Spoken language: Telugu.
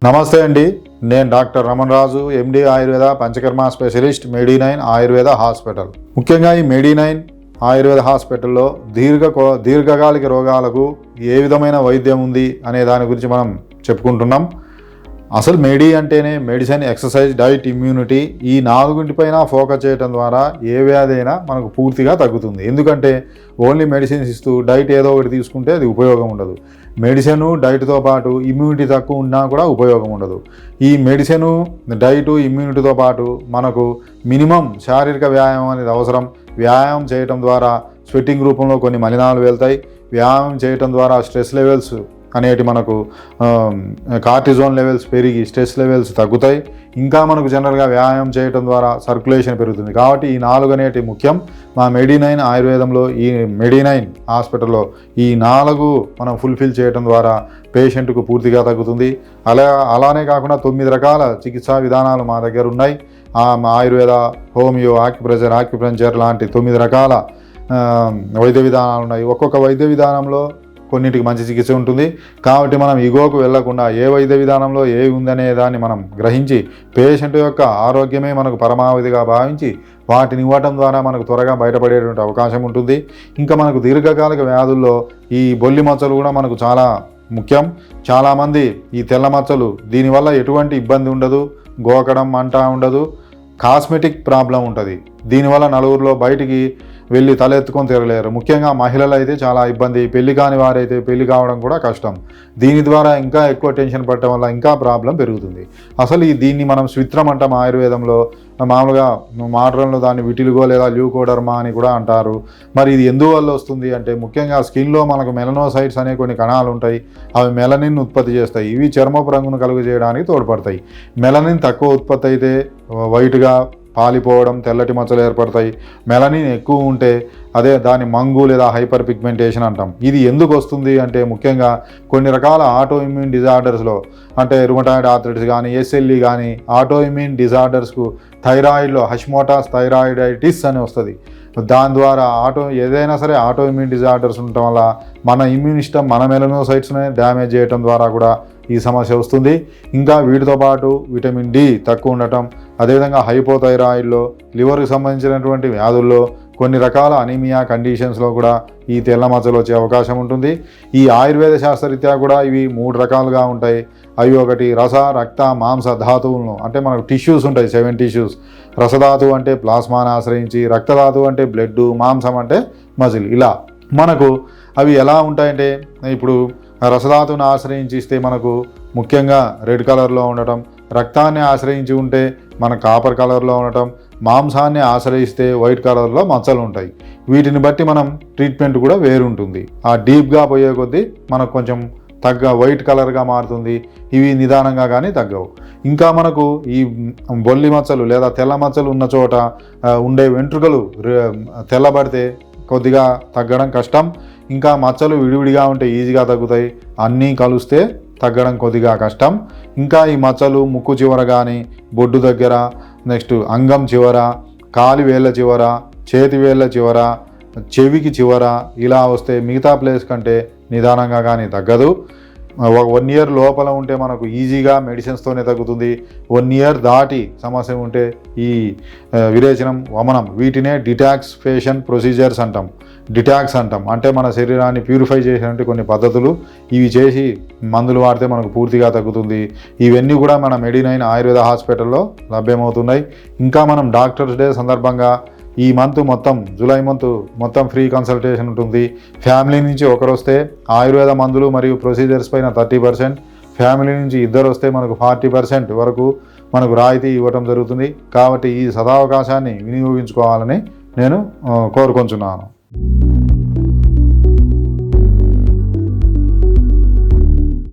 నమస్తే అండి. నేను డాక్టర్ రమణ రాజు, ఎండి ఆయుర్వేద పంచకర్మ స్పెషలిస్ట్, మెడి9 ఆయుర్వేద హాస్పిటల్. ముఖ్యంగా ఈ మెడి9 ఆయుర్వేద హాస్పిటల్లో దీర్ఘకాలిక రోగాలకు ఏ విధమైన వైద్యం ఉంది అనే దాని గురించి మనం చెప్పుకుంటున్నాం. అసలు మెడి అంటేనే మెడిసిన్, ఎక్సర్సైజ్, డైట్, ఇమ్యూనిటీ. ఈ నాలుగుంటిపైన ఫోకస్ చేయడం ద్వారా ఏ వ్యాధి అయినా మనకు పూర్తిగా తగ్గుతుంది. ఎందుకంటే ఓన్లీ మెడిసిన్స్ ఇస్తూ డైట్ ఏదో ఒకటి తీసుకుంటే అది ఉపయోగం ఉండదు. మెడిసిన్ డైట్తో పాటు ఇమ్యూనిటీ తక్కువ ఉన్నా కూడా ఉపయోగం ఉండదు. ఈ మెడిసిన్, డైటు, ఇమ్యూనిటీతో పాటు మనకు మినిమం శారీరక వ్యాయామం అనేది అవసరం. వ్యాయామం చేయటం ద్వారా స్వెట్టింగ్ రూపంలో కొన్ని మలినాలు వెళ్తాయి. వ్యాయామం చేయటం ద్వారా స్ట్రెస్ లెవెల్స్ అనేటి మనకు కార్టిజోన్ లెవెల్స్ పెరిగి స్ట్రెస్ లెవెల్స్ తగ్గుతాయి. ఇంకా మనకు జనరల్గా వ్యాయామం చేయడం ద్వారా సర్క్యులేషన్ పెరుగుతుంది. కాబట్టి ఈ 4 అనేటి ముఖ్యం. మా మెడి9 ఆయుర్వేదంలో, ఈ మెడి9 హాస్పిటల్లో ఈ 4 మనం ఫుల్ఫిల్ చేయడం ద్వారా పేషెంట్కు పూర్తిగా తగ్గుతుంది. అలానే కాకుండా 9 రకాల చికిత్సా విధానాలు మా దగ్గర ఉన్నాయి. ఆయుర్వేద, హోమియో, ఆక్యుప్రెంచర్ లాంటి 9 రకాల వైద్య విధానాలు ఉన్నాయి. ఒక్కొక్క వైద్య విధానంలో కొన్నిటికి మంచి చికిత్స ఉంటుంది. కాబట్టి మనం ఇగోకు వెళ్లకుండా ఏ వైద్య విధానంలో ఏవి ఉందనే దాన్ని మనం గ్రహించి పేషెంట్ యొక్క ఆరోగ్యమే మనకు పరమావధిగా భావించి వాటిని ఇవ్వటం ద్వారా మనకు త్వరగా బయటపడేటువంటి అవకాశం ఉంటుంది. ఇంకా మనకు దీర్ఘకాలిక వ్యాధుల్లో ఈ బొల్లి మచ్చలు కూడా మనకు చాలా ముఖ్యం. చాలామంది ఈ తెల్ల మచ్చలు, దీనివల్ల ఎటువంటి ఇబ్బంది ఉండదు, గోకడం, మంట ఉండదు, కాస్మెటిక్ ప్రాబ్లం ఉంటుంది. దీనివల్ల నలుగురిలో బయటికి వెళ్ళి తలెత్తుకొని తిరగలేరు. ముఖ్యంగా మహిళలు అయితే చాలా ఇబ్బంది, పెళ్లి కాని వారైతే పెళ్లి కావడం కూడా కష్టం. దీని ద్వారా ఇంకా ఎక్కువ టెన్షన్ పడటం వల్ల ఇంకా ప్రాబ్లం పెరుగుతుంది. అసలు దీన్ని మనం స్విత్రం అంటాం ఆయుర్వేదంలో. మామూలుగా మోడర్న్లో దాన్ని విటిలిగో లేదా ల్యూకోడర్మా అని కూడా అంటారు. మరి ఇది ఎందువల్ల వస్తుంది అంటే ముఖ్యంగా స్కిన్లో మనకు మెలనోసైట్స్ అనే కొన్ని కణాలు ఉంటాయి. అవి మెలనిన్ ఉత్పత్తి చేస్తాయి. ఇవి చర్మపు రంగును కలుగజేయడానికి తోడ్పడతాయి. మెలనిన్ తక్కువ ఉత్పత్తి అయితే వైట్గా పాలిపోవడం, తెల్లటి మచ్చలు ఏర్పడతాయి. మెలనిన్ ఎక్కువ ఉంటే అదే దాని మంగు లేదా హైపర్ పిగ్మెంటేషన్ అంటాం. ఇది ఎందుకు వస్తుంది అంటే ముఖ్యంగా కొన్ని రకాల ఆటో ఇమ్యూన్ డిజార్డర్స్లో, అంటే రుమటాయిడ్ ఆర్థరైటిస్ కానీ, ఎస్ఎల్ఈ కానీ, ఆటో ఇమ్యూన్ డిజార్డర్స్కు థైరాయిడ్లో హష్మోటాస్ థైరాయిడైటిస్ అని వస్తుంది. దాని ద్వారా ఏదైనా సరే ఆటో ఇమ్యూన్ డిజార్డర్స్ ఉండటం వల్ల మన ఇమ్యూన్ సిస్టమ్, మన మెలనోసైట్స్ని డ్యామేజ్ చేయడం ద్వారా కూడా ఈ సమస్య వస్తుంది. ఇంకా వీటితో పాటు విటమిన్ డి తక్కువ ఉండటం, అదేవిధంగా హైపోథైరాయిడ్లో, లివర్కి సంబంధించినటువంటి వ్యాధుల్లో, కొన్ని రకాల అనీమియా కండిషన్స్లో కూడా ఈ తెల్ల మచ్చలు వచ్చే అవకాశం ఉంటుంది. ఈ ఆయుర్వేద శాస్త్రరీత్యా కూడా ఇవి 3 రకాలుగా ఉంటాయి. అవి ఒకటి రస, రక్త, మాంస ధాతువులను, అంటే మనకు టిష్యూస్ ఉంటాయి, 7 టిష్యూస్. రసధాతువు అంటే ప్లాస్మాను ఆశ్రయించి, రక్తధాతువు అంటే బ్లడ్, మాంసం అంటే మజిల్. ఇలా మనకు అవి ఎలా ఉంటాయంటే, ఇప్పుడు రసధాతువుని ఆశ్రయించి ఇస్తే మనకు ముఖ్యంగా రెడ్ కలర్లో ఉండటం, రక్తాన్ని ఆశ్రయించి ఉంటే మన కాపర్ కలర్లో ఉండటం, మాంసాన్ని ఆశ్రయిస్తే వైట్ కలర్లో మచ్చలు ఉంటాయి. వీటిని బట్టి మనం ట్రీట్మెంట్ కూడా వేరుంటుంది. ఆ డీప్గా పోయే కొద్దీ మనకు కొంచెం వైట్ కలర్గా మారుతుంది. ఇవి నిదానంగా కానీ తగ్గవు. ఇంకా మనకు ఈ బొల్లి మచ్చలు లేదా తెల్ల మచ్చలు ఉన్న చోట ఉండే వెంట్రుకలు తెల్లబడితే కొద్దిగా తగ్గడం కష్టం. ఇంకా మచ్చలు విడివిడిగా ఉంటే ఈజీగా తగ్గుతాయి. అన్నీ కలిస్తే తగ్గడం కొద్దిగా కష్టం. ఇంకా ఈ మచ్చలు ముక్కు చివర కానీ, బొడ్డు దగ్గర, నెక్స్ట్ అంగం చివర, కాలి వేళ్ళ చివర, చేతి వేళ్ళ చివర, చెవికి చివర ఇలా వస్తే మిగతా ప్లేస్ కంటే నిదానంగా కానీ తగ్గదు. 1 ఇయర్ లోపల ఉంటే మనకు ఈజీగా మెడిసిన్స్తోనే తగ్గుతుంది. 1 ఇయర్ దాటి సమస్య ఉంటే ఈ విరేచనం, వమనం, వీటినే డిటాక్సిఫికేషన్ ప్రొసీజర్స్ అంటాం. డిటాక్స్ అంటాం అంటే మన శరీరాన్ని ప్యూరిఫై చేసినట్టు కొన్ని పద్ధతులు. ఇవి చేసి మందులు వాడితే మనకు పూర్తిగా తగ్గుతుంది. ఇవన్నీ కూడా మన మెడి9 ఆయుర్వేద హాస్పిటల్లో లభ్యమవుతున్నాయి. ఇంకా మనం డాక్టర్స్ డే సందర్భంగా ఈ మంత్ మొత్తం, జూలై మంత్ మొత్తం ఫ్రీ కన్సల్టేషన్ ఉంటుంది. ఫ్యామిలీ నుంచి ఒకరు వస్తే ఆయుర్వేద మందులు మరియు ప్రొసీజర్స్ పైన 30%, ఫ్యామిలీ నుంచి 2 వస్తే మనకు 40% వరకు మనకు రాయితీ ఇవ్వటం జరుగుతుంది. కాబట్టి ఈ సదావకాశాన్ని వినియోగించుకోవాలని నేను కోరుకుంటున్నాను.